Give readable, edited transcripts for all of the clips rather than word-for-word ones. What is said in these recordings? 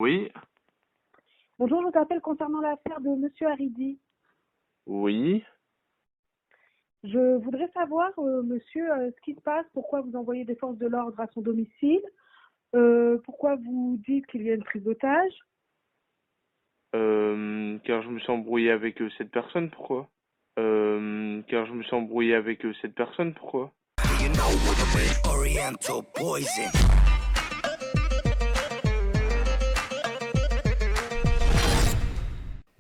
Oui, Bonjour, je t'appelle concernant l'affaire de Monsieur Haridi. oui. Je voudrais savoir, monsieur, ce qui se passe, pourquoi vous envoyez des forces de l'ordre à son domicile, pourquoi vous dites qu'il y a une prise d'otage. Car je me suis embrouillé avec cette personne, pourquoi? Car je me suis embrouillé avec cette personne, pourquoi? You know what I'm in Oriental poison.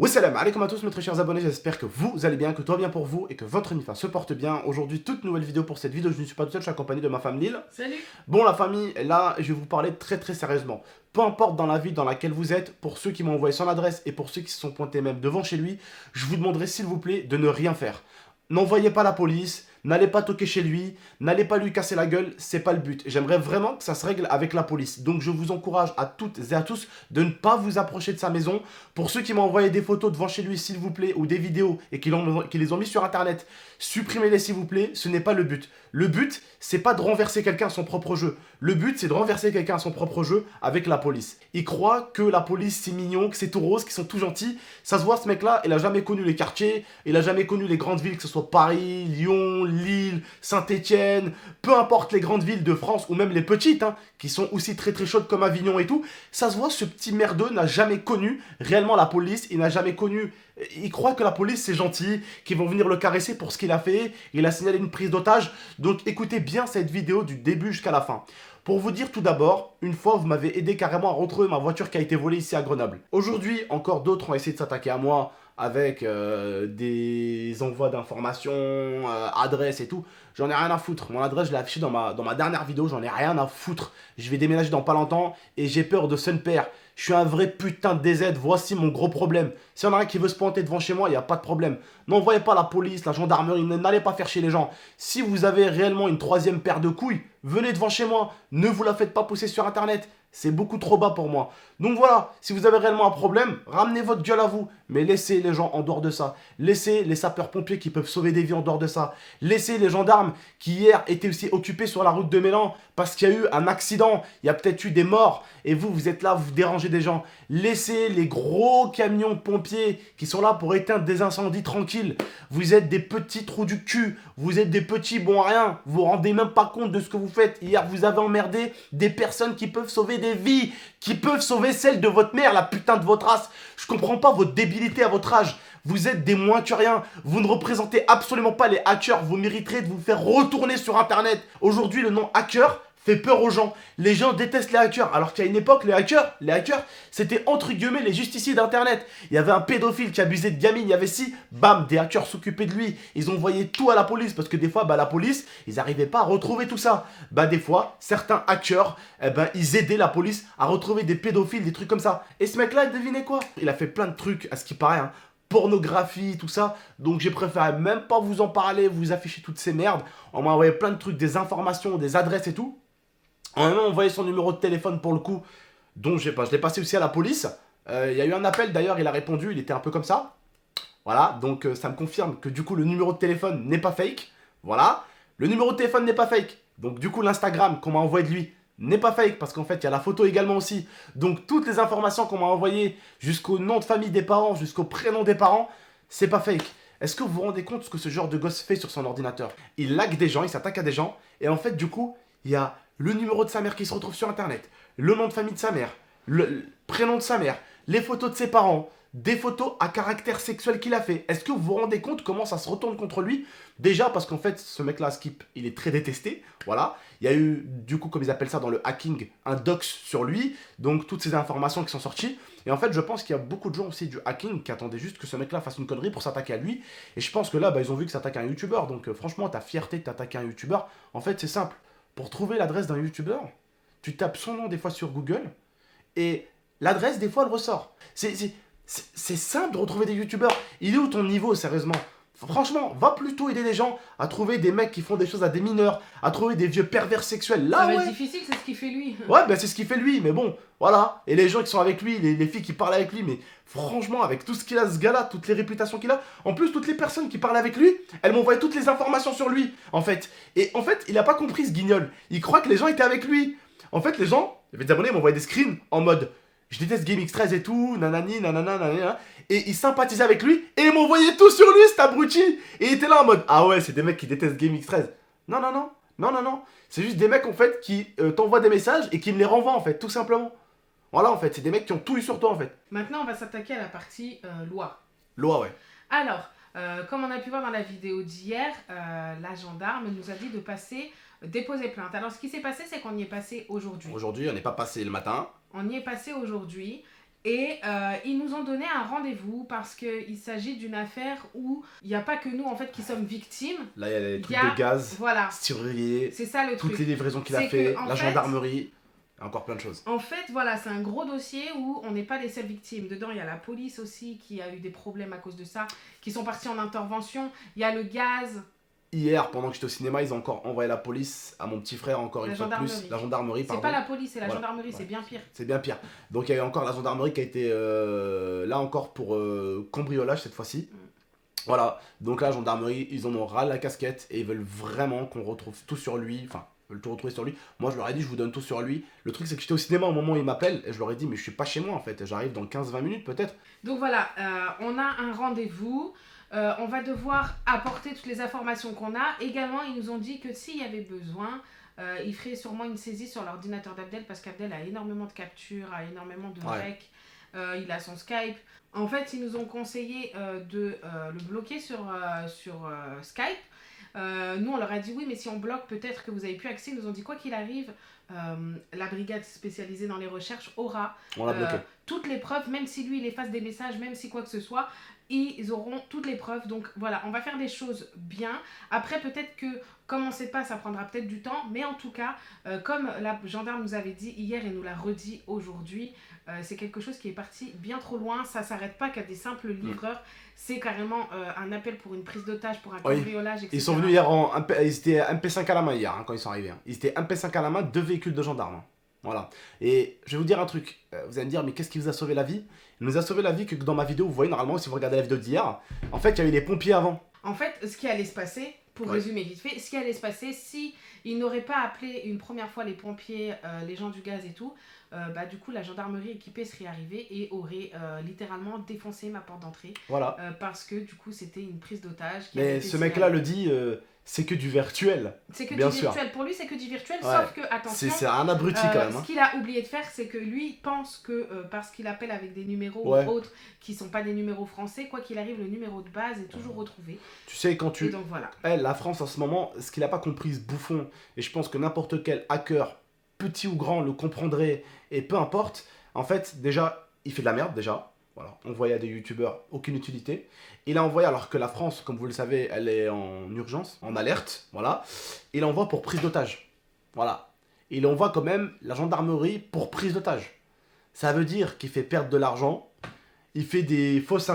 Wassalam alaikum à tous mes très chers abonnés, j'espère que vous allez bien, que tout va bien pour vous et que votre MIFA se porte bien. Aujourd'hui, toute nouvelle vidéo pour cette vidéo, je ne suis pas tout seul, je suis accompagné de ma femme Lille. Salut. Bon la famille, là je vais vous parler très sérieusement. Peu importe dans la ville dans laquelle vous êtes, pour ceux qui m'ont envoyé son adresse et pour ceux qui se sont pointés même devant chez lui, je vous demanderai s'il vous plaît de ne rien faire. N'envoyez pas la police, n'allez pas toquer chez lui, n'allez pas lui casser la gueule, c'est pas le but. J'aimerais vraiment que ça se règle avec la police. Donc je vous encourage à toutes et à tous de ne pas vous approcher de sa maison. Pour ceux qui m'ont envoyé des photos devant chez lui, s'il vous plaît, ou des vidéos et qui les ont mis sur internet, supprimez-les s'il vous plaît, ce n'est pas le but. Le but, c'est pas de renverser quelqu'un à son propre jeu. Le but, c'est de renverser quelqu'un à son propre jeu avec la police. Il croit que la police, c'est mignon, que c'est tout rose, qu'ils sont tout gentils. Ça se voit, ce mec-là, il a jamais connu les quartiers, il a jamais connu les grandes villes, que ce soit Paris, Lyon, Lille, Saint-Étienne, peu importe les grandes villes de France, ou même les petites, hein, qui sont aussi très chaudes comme Avignon et tout. Ça se voit, ce petit merdeux n'a jamais connu réellement la police, il n'a jamais connu... Il croit que la police c'est gentil, qu'ils vont venir le caresser pour ce qu'il a fait, il a signalé une prise d'otage, donc écoutez bien cette vidéo du début jusqu'à la fin. Pour vous dire tout d'abord, une fois vous m'avez aidé carrément à retrouver ma voiture qui a été volée ici à Grenoble. Aujourd'hui, encore d'autres ont essayé de s'attaquer à moi avec des envois d'informations, adresses et tout. J'en ai rien à foutre. Mon adresse, je l'ai affichée dans ma dernière vidéo, j'en ai rien à foutre. Je vais déménager dans pas longtemps et j'ai peur de son père. Je suis un vrai putain de DZ, voici mon gros problème. Si y en a un qui veut se pointer devant chez moi, il n'y a pas de problème. N'envoyez pas la police, la gendarmerie, n'allez pas faire chez les gens. Si vous avez réellement une troisième paire de couilles, venez devant chez moi. Ne vous la faites pas pousser sur internet. C'est beaucoup trop bas pour moi. Donc voilà, si vous avez réellement un problème, ramenez votre gueule à vous. Mais laissez les gens en dehors de ça. Laissez les sapeurs-pompiers qui peuvent sauver des vies en dehors de ça. Laissez les gendarmes qui hier étaient aussi occupés sur la route de Mélan parce qu'il y a eu un accident. Il y a peut-être eu des morts. Et vous, vous êtes là, vous dérangez des gens. Laissez les gros camions pompiers qui sont là pour éteindre des incendies tranquilles. Vous êtes des petits trous du cul. Vous êtes des petits bons à rien. Vous vous rendez même pas compte de ce que vous faites. Hier, vous avez emmerdé des personnes qui peuvent sauver des vies, qui peuvent sauver celle de votre mère, la putain de votre race. Je comprends pas votre débilité à votre âge. Vous êtes des moins que rien. Vous ne représentez absolument pas les hackers. Vous mériterez de vous faire retourner sur internet. Aujourd'hui, le nom hacker fait peur aux gens. Les gens détestent les hackers. Alors qu'à une époque, les hackers, c'était entre guillemets les justiciers d'internet. Il y avait un pédophile qui abusait de gamines. Il y avait bam, des hackers s'occupaient de lui. Ils ont envoyé tout à la police parce que des fois, la police, ils n'arrivaient pas à retrouver tout ça. Des fois, certains hackers, ils aidaient la police à retrouver des pédophiles, des trucs comme ça. Et ce mec-là, devinez quoi? Il a fait plein de trucs, à ce qui paraît, hein. Pornographie, tout ça. Donc j'ai préféré même pas vous en parler, vous afficher toutes ces merdes. On m'a envoyé plein de trucs, des informations, des adresses et tout. On m'a même envoyé son numéro de téléphone pour le coup. Donc je l'ai passé aussi à la police. Il y a eu un appel d'ailleurs, il a répondu, il était un peu comme ça. Voilà, donc ça me confirme que du coup le numéro de téléphone n'est pas fake. Voilà, le numéro de téléphone n'est pas fake. Donc du coup l'Instagram qu'on m'a envoyé de lui n'est pas fake parce qu'en fait il y a la photo également aussi. Donc toutes les informations qu'on m'a envoyées jusqu'au nom de famille des parents, jusqu'au prénom des parents, c'est pas fake. Est-ce que vous vous rendez compte de ce que ce genre de gosse fait sur son ordinateur? Il lague des gens, il s'attaque à des gens et en fait du coup il y a le numéro de sa mère qui se retrouve sur internet, le nom de famille de sa mère, le prénom de sa mère, les photos de ses parents, des photos à caractère sexuel qu'il a fait. Est-ce que vous vous rendez compte comment ça se retourne contre lui? Déjà parce qu'en fait, ce mec-là, Skip, il est très détesté. Voilà. Il y a eu, du coup, comme ils appellent ça dans le hacking, un dox sur lui. Donc, toutes ces informations qui sont sorties. Et en fait, je pense qu'il y a beaucoup de gens aussi du hacking qui attendaient juste que ce mec-là fasse une connerie pour s'attaquer à lui. Et je pense que là, ils ont vu que s'attaque à un youtubeur. Donc, franchement, ta fierté de t'attaquer à un youtubeur, en fait, c'est simple. Pour trouver l'adresse d'un youtubeur, tu tapes son nom des fois sur Google et l'adresse, des fois, elle ressort. C'est simple de retrouver des youtubeurs. Il est où ton niveau, sérieusement? Franchement, va plutôt aider les gens à trouver des mecs qui font des choses à des mineurs, à trouver des vieux pervers sexuels. Là, Ça va ouais. être difficile, c'est ce qu'il fait lui. Ouais, c'est ce qu'il fait lui, mais bon, voilà. Et les gens qui sont avec lui, les filles qui parlent avec lui, mais franchement, avec tout ce qu'il a, ce gars-là, toutes les réputations qu'il a, en plus, toutes les personnes qui parlent avec lui, elles m'ont envoyé toutes les informations sur lui, en fait. Et en fait, il a pas compris ce guignol. Il croit que les gens étaient avec lui. En fait, les gens, les abonnés m'ont envoyé des screens en mode je déteste GameX13 et tout, nanani, nanana, nanana. Et il sympathisait avec lui et il m'envoyait tout sur lui, cet abruti. Et il était là en mode, ah ouais, c'est des mecs qui détestent GameX13. Non, non, non, non, non, non. C'est juste des mecs en fait qui t'envoient des messages et qui me les renvoient en fait, tout simplement. Voilà en fait, c'est des mecs qui ont tout eu sur toi en fait. Maintenant, on va s'attaquer à la partie loi. Loi, ouais. Alors, comme on a pu voir dans la vidéo d'hier, la gendarme nous a dit de passer, déposer plainte. Alors, ce qui s'est passé, c'est qu'on y est passé aujourd'hui. Aujourd'hui, on n'est pas passé le matin. On y est passé aujourd'hui. Et ils nous ont donné un rendez-vous parce qu'il s'agit d'une affaire où il n'y a pas que nous en fait qui sommes victimes. Là, il y a les trucs de gaz, voilà. styrolier, C'est ça le truc. toutes les livraisons qu'il a C'est fait, que, en la fait, gendarmerie, et encore plein de choses. En fait, voilà, c'est un gros dossier où on n'est pas les seules victimes. Dedans, il y a la police aussi qui a eu des problèmes à cause de ça, qui sont partis en intervention. Il y a le gaz. Hier, pendant que j'étais au cinéma, ils ont encore envoyé la police à mon petit frère, encore une fois de plus. La gendarmerie, C'est pardon. pas la police, c'est la Voilà. gendarmerie, Ouais. c'est bien pire. C'est bien pire. Donc il y a eu encore la gendarmerie qui a été là encore pour cambriolage cette fois-ci. Voilà. Donc la gendarmerie, ils en ont ras la casquette et ils veulent vraiment qu'on retrouve tout sur lui. Enfin, ils veulent tout retrouver sur lui. Moi, je leur ai dit, je vous donne tout sur lui. Le truc, c'est que j'étais au cinéma au moment où ils m'appellent et je leur ai dit, mais je suis pas chez moi en fait. J'arrive dans 15-20 minutes peut-être. Donc voilà, on a un rendez-vous. On va devoir apporter toutes les informations qu'on a. Également, ils nous ont dit que s'il y avait besoin, ils feraient sûrement une saisie sur l'ordinateur d'Abdel parce qu'Abdel a énormément de captures, a énormément de rec, il a son Skype. En fait, ils nous ont conseillé de le bloquer sur Skype. Nous, on leur a dit oui, mais si on bloque, peut-être que vous avez plus accès. Ils nous ont dit quoi qu'il arrive, la brigade spécialisée dans les recherches aura toutes les preuves, même si lui il efface des messages, même si quoi que ce soit, ils auront toutes les preuves. Donc voilà, on va faire des choses bien. Après, peut-être que, comme on ne sait pas, ça prendra peut-être du temps. Mais en tout cas, comme la gendarme nous avait dit hier et nous l'a redit aujourd'hui, c'est quelque chose qui est parti bien trop loin. Ça ne s'arrête pas qu'à des simples livreurs. C'est carrément un appel pour une prise d'otage, pour un cambriolage, etc. Ils sont venus hier ils étaient MP5 à la main hier quand ils sont arrivés. Ils étaient MP5 à la main, 2 véhicules de gendarmes. Voilà. Et je vais vous dire un truc. Vous allez me dire, mais qu'est-ce qui vous a sauvé la vie? Il nous a sauvé la vie que dans ma vidéo, vous voyez normalement, si vous regardez la vidéo d'hier, en fait, il y a eu les pompiers avant. En fait, ce qui allait se passer, pour résumer vite fait, ce qui allait se passer si ils n'auraient pas appelé une première fois les pompiers, les gens du gaz et tout, du coup, la gendarmerie équipée serait arrivée et aurait littéralement défoncé ma porte d'entrée. Voilà. Parce que du coup, c'était une prise d'otage. Mais ce mec-là le dit, c'est que du virtuel. C'est que du virtuel. Pour lui, c'est que du virtuel, sauf que, attention, c'est un abruti quand même. Ce qu'il a oublié de faire, c'est que lui pense que parce qu'il appelle avec des numéros ou autres qui sont pas des numéros français, quoi qu'il arrive, le numéro de base est toujours retrouvé. Tu sais, quand tu... Et donc voilà. La France en ce moment, ce qu'il n'a pas compris, ce bouffon, et je pense que n'importe quel hacker, petit ou grand, le comprendrait, et peu importe, en fait, déjà, il fait de la merde, déjà. Voilà, envoyé à des youtubeurs, aucune utilité. Il a envoyé, alors que la France, comme vous le savez, elle est en urgence, en alerte, voilà. Il envoie pour prise d'otage. Voilà. Il envoie quand même la gendarmerie pour prise d'otage. Ça veut dire qu'il fait perdre de l'argent. Il fait des fausses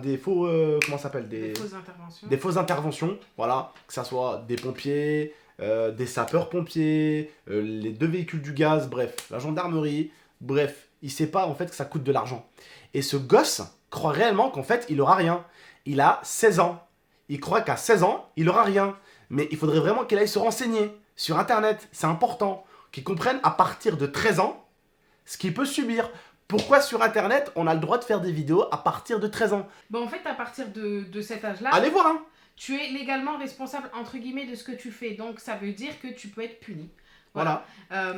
des faux... comment ça s'appelle des fausses interventions. Des fausses interventions, voilà. Que ça soit des pompiers, des sapeurs-pompiers, les 2 véhicules du gaz, bref, la gendarmerie, bref. Il sait pas en fait que ça coûte de l'argent. Et ce gosse croit réellement qu'en fait il aura rien. Il a 16 ans. Il croit qu'à 16 ans, il aura rien. Mais il faudrait vraiment qu'il aille se renseigner sur internet. C'est important. Qu'il comprenne à partir de 13 ans ce qu'il peut subir. Pourquoi sur internet on a le droit de faire des vidéos à partir de 13 ans? Bon, en fait, à partir de cet âge-là, allez voir, hein. Tu es légalement responsable entre guillemets de ce que tu fais. Donc ça veut dire que tu peux être puni. Voilà.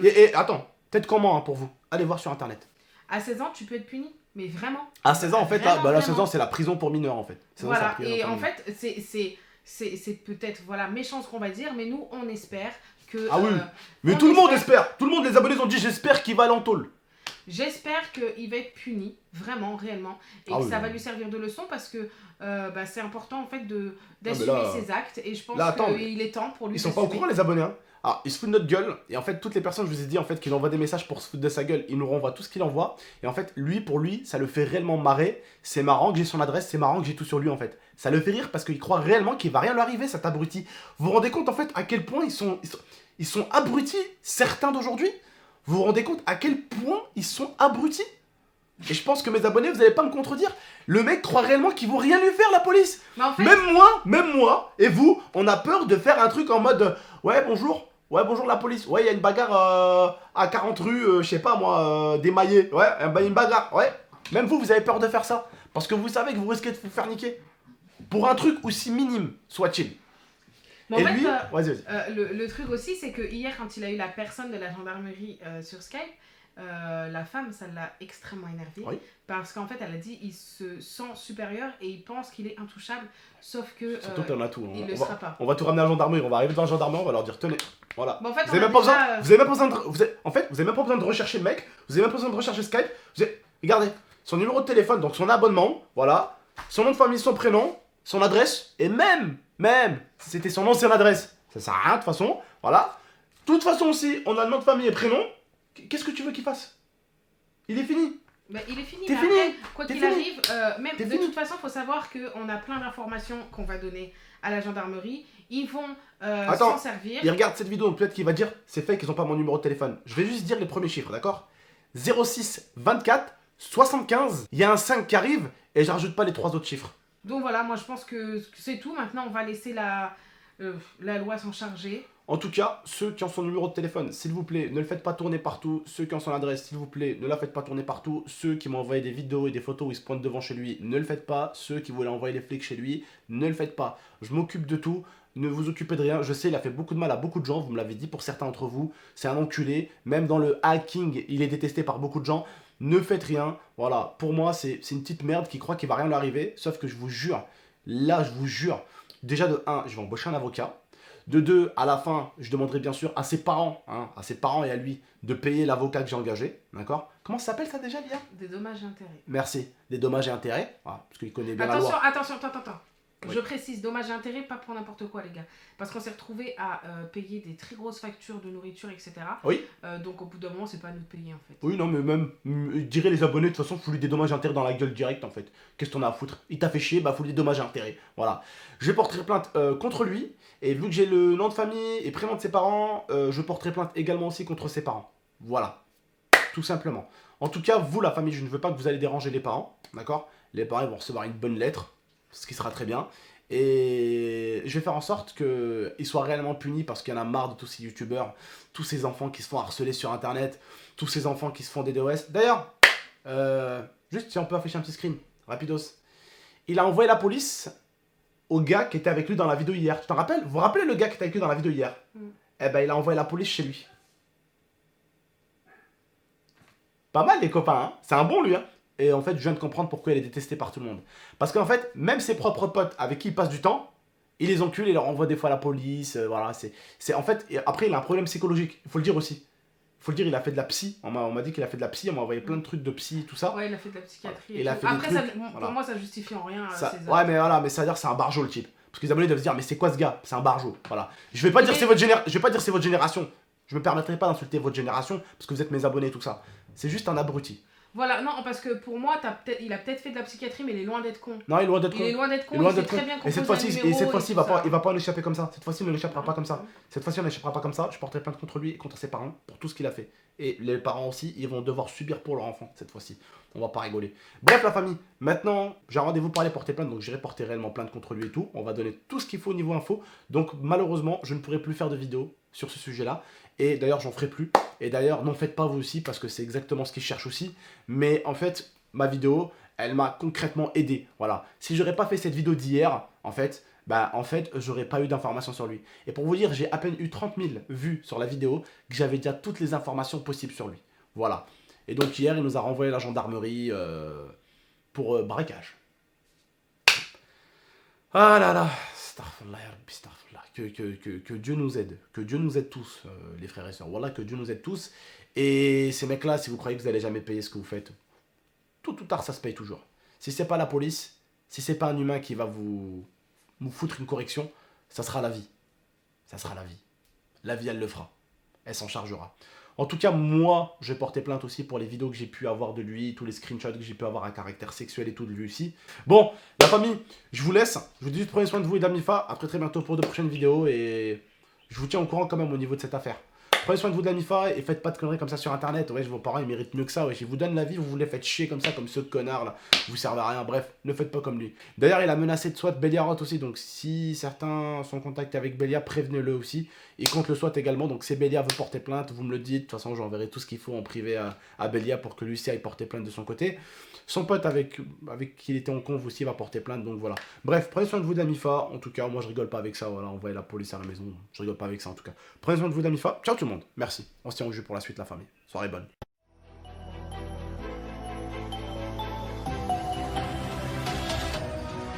Et attends, peut-être comment pour vous? Allez voir sur internet. À 16 ans, tu peux être puni. Mais vraiment. À 16 ans, en fait, là, 16 ans, c'est la prison pour mineurs, en fait. Voilà, et en fait, c'est peut-être méchant ce qu'on va dire, mais nous, on espère que... Ah oui, mais tout le monde espère. Tout le monde, les abonnés ont dit, j'espère qu'il va aller en tôle. J'espère qu'il va être puni, vraiment, réellement, et que ça va lui servir de leçon, parce que c'est important, en fait, d'assumer ses actes, et je pense qu'il est temps pour lui. Ils sont pas au courant, les abonnés, hein. Alors, ils se foutent de notre gueule, et en fait, toutes les personnes, je vous ai dit, en fait, qu'il envoie des messages pour se foutre de sa gueule, il nous renvoie tout ce qu'il envoie, et en fait, pour lui, ça le fait réellement marrer, c'est marrant que j'ai son adresse, c'est marrant que j'ai tout sur lui, en fait. Ça le fait rire parce qu'il croit réellement qu'il va rien lui arriver, cet abruti. Vous vous rendez compte, en fait, à quel point ils sont abrutis, certains d'aujourd'hui? Vous vous rendez compte à quel point ils sont abrutis? Et je pense que mes abonnés, vous n'allez pas me contredire. Le mec croit réellement qu'ils vont rien lui faire, la police. En fait... Même moi, et vous, on a peur de faire un truc en mode ouais, bonjour. Ouais, bonjour la police. Ouais, il y a une bagarre à 40 rues, je sais pas moi, des Maillets. Ouais, une bagarre. Ouais. Même vous avez peur de faire ça. Parce que vous savez que vous risquez de vous faire niquer. Pour un truc aussi minime, soit-il. Mais en Et fait, lui, vas-y. le truc aussi, c'est que hier, quand il a eu la personne de la gendarmerie sur Skype, la femme, ça l'a extrêmement énervé. Oui. Parce qu'en fait, elle a dit il se sent supérieur et il pense qu'il est intouchable. Sauf que. Surtout qu'on a tout. Il le sera pas. On va tout ramener à la gendarmerie. On va arriver devant la gendarmerie, on va leur dire tenez. Voilà. Bon, en fait, Vous avez même pas besoin. Vous avez même pas besoin de. En fait, vous avez même pas besoin de rechercher le mec. Vous avez même pas besoin de rechercher Skype. Regardez. Son numéro de téléphone, donc son abonnement. Voilà. Son nom de famille, son prénom. Son adresse. Et même. Si c'était son ancienne adresse. Ça sert à rien de toute façon. Voilà. De toute façon aussi, on a le nom de famille et prénom. Qu'est-ce que tu veux qu'il fasse? Il est fini. Bah, il est fini. T'es Mais fini. après, quoi T'es qu'il fini. arrive, même T'es de fini. toute façon, il faut savoir qu'on a plein d'informations qu'on va donner à la gendarmerie. Ils vont Attends, s'en servir. Il regarde cette vidéo, peut-être qu'il va dire c'est fake, ils ont pas mon numéro de téléphone. Je vais juste dire les premiers chiffres, d'accord? 06 24 75. Il y a un 5 qui arrive et je rajoute pas les 3 autres chiffres. Donc voilà, moi je pense que c'est tout. Maintenant, on va laisser la loi s'en charger. En tout cas, ceux qui ont son numéro de téléphone, s'il vous plaît, ne le faites pas tourner partout. Ceux qui ont son adresse, s'il vous plaît, ne la faites pas tourner partout. Ceux qui m'ont envoyé des vidéos et des photos où ils se pointent devant chez lui, ne le faites pas. Ceux qui voulaient envoyer les flics chez lui, ne le faites pas. Je m'occupe de tout. Ne vous occupez de rien. Je sais, il a fait beaucoup de mal à beaucoup de gens. Vous me l'avez dit pour certains d'entre vous. C'est un enculé. Même dans le hacking, il est détesté par beaucoup de gens. Ne faites rien. Voilà. Pour moi, c'est une petite merde qui croit qu'il va rien lui arriver. Sauf que je vous jure, là, je vous jure, déjà de 1, je vais embaucher un avocat. De 2, à la fin, je demanderai bien sûr à ses parents, et à lui, de payer l'avocat que j'ai engagé. D'accord? Comment ça s'appelle ça déjà, Lia? Des dommages et intérêts. Merci. Des dommages et intérêts. Voilà, parce qu'il connaît bien la loi. Attention. Oui. Je précise, dommages et intérêts, pas pour n'importe quoi, les gars. Parce qu'on s'est retrouvé à payer des très grosses factures de nourriture, etc. Oui. Donc au bout d'un moment, c'est pas à nous de payer, en fait. Oui, non, mais même, je dirais les abonnés, de toute façon, faut lui des dommages et intérêts dans la gueule direct, en fait. Qu'est-ce qu'on a à foutre? Il t'a fait chier, bah, faut lui des dommages et intérêts. Voilà. Je porterai plainte contre lui, et vu que j'ai le nom de famille et prénom de ses parents, je porterai plainte également aussi contre ses parents. Voilà. Tout simplement. En tout cas, vous, la famille, je ne veux pas que vous allez déranger les parents, d'accord? Les parents, ils vont recevoir une bonne lettre, ce qui sera très bien. Et je vais faire en sorte qu'ils soient réellement punis parce qu'il y en a marre de tous ces youtubeurs, tous ces enfants qui se font harceler sur internet, tous ces enfants qui se font des DOS. D'ailleurs, juste si on peut afficher un petit screen, rapidos. Il a envoyé la police au gars qui était avec lui dans la vidéo hier. Tu t'en rappelles? Vous vous rappelez le gars qui était avec lui dans la vidéo hier? Eh ben, il a envoyé la police chez lui. Pas mal les copains, hein? C'est un bon lui, hein? Et en fait, je viens de comprendre pourquoi il est détesté par tout le monde. Parce qu'en fait, même ses propres potes avec qui il passe du temps, il les encule et leur envoie des fois à la police. Voilà, c'est en fait, et après, il a un problème psychologique. Il faut le dire aussi. Il faut le dire, il a fait de la psy. On m'a dit qu'il a fait de la psy. On m'a envoyé plein de trucs de psy, tout ça. Ouais, il a fait de la psychiatrie. Il a fait des Après, trucs, pour voilà. moi, ça justifie en rien Ça, ses actes. ouais, mais voilà, mais ça veut dire que c'est un barjot le type. Parce que les abonnés doivent se dire, mais c'est quoi ce gars? C'est un barjot. Voilà. Je vais pas dire c'est votre je vais pas dire c'est votre génération. Je me permettrai pas d'insulter votre génération parce que vous êtes mes abonnés et tout ça. C'est juste un abruti. Voilà, non, parce que pour moi, il a peut-être fait de la psychiatrie, mais il est loin d'être con. Non, il est loin d'être Il con. est loin d'être con, Il est loin il sait d'être très con. bien Et composer cette fois-ci, un numéro il va tout ça. pas en échapper comme ça. Cette fois-ci, il ne l'échappera pas comme ça. Cette fois-ci, on n'échappera pas comme ça. Je porterai plainte contre lui et contre ses parents pour tout ce qu'il a fait. Et les parents aussi, ils vont devoir subir pour leur enfant cette fois-ci. On va pas rigoler. Bref, la famille, maintenant, j'ai un rendez-vous pour aller porter plainte, donc j'irai porter réellement plainte contre lui et tout. On va donner tout ce qu'il faut au niveau info. Donc, malheureusement, je ne pourrai plus faire de vidéo sur ce sujet-là. Et d'ailleurs, j'en ferai plus. Et d'ailleurs, n'en faites pas vous aussi, parce que c'est exactement ce qu'ils cherchent aussi. Mais en fait, ma vidéo, elle m'a concrètement aidé. Voilà. Si j'aurais pas fait cette vidéo d'hier, en fait, j'aurais pas eu d'informations sur lui. Et pour vous dire, j'ai à peine eu 30 000 vues sur la vidéo, que j'avais déjà toutes les informations possibles sur lui. Voilà. Et donc hier, il nous a renvoyé la gendarmerie pour braquage. Ah là là, que Dieu nous aide. Que Dieu nous aide tous, les frères et sœurs. Voilà, que Dieu nous aide tous. Et ces mecs-là, si vous croyez que vous n'allez jamais payer ce que vous faites, tôt ou tard, ça se paye toujours. Si c'est pas la police, si c'est pas un humain qui va vous foutre une correction, ça sera la vie. Ça sera la vie. La vie, elle le fera. Elle s'en chargera. En tout cas, moi, je vais porter plainte aussi pour les vidéos que j'ai pu avoir de lui, tous les screenshots que j'ai pu avoir à caractère sexuel et tout de lui aussi. Bon, la famille, je vous laisse. Je vous dis prenez soin de vous et d'Amifa. À très bientôt pour de prochaines vidéos et je vous tiens au courant quand même au niveau de cette affaire. Prenez soin de vous de la MIFA et faites pas de conneries comme ça sur internet. Ouais, vos parents ils méritent mieux que ça. Ouais, ils vous donnent la vie, vous les faites chier comme ça, comme ce connard là. Vous servez à rien. Bref, ne faites pas comme lui. D'ailleurs, il a menacé de SWAT Béliarot aussi. Donc si certains sont en contact avec Bélia, prévenez-le aussi. Il compte le SWAT également. Donc si Bélia veut porter plainte, vous me le dites. De toute façon, j'enverrai tout ce qu'il faut en privé à Bélia pour que lui aussi aille porter plainte de son côté. Son pote avec qui il était en conv aussi va porter plainte. Donc voilà. Bref, prenez soin de vous de la MIFA. En tout cas, moi je rigole pas avec ça. Voilà, envoyer la police à la maison. Je rigole pas avec ça en tout cas. Prenez soin de vous de la MIFA. Ciao tout le monde. Merci. On se tient au jus pour la suite, la famille. Soirée bonne.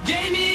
Gaming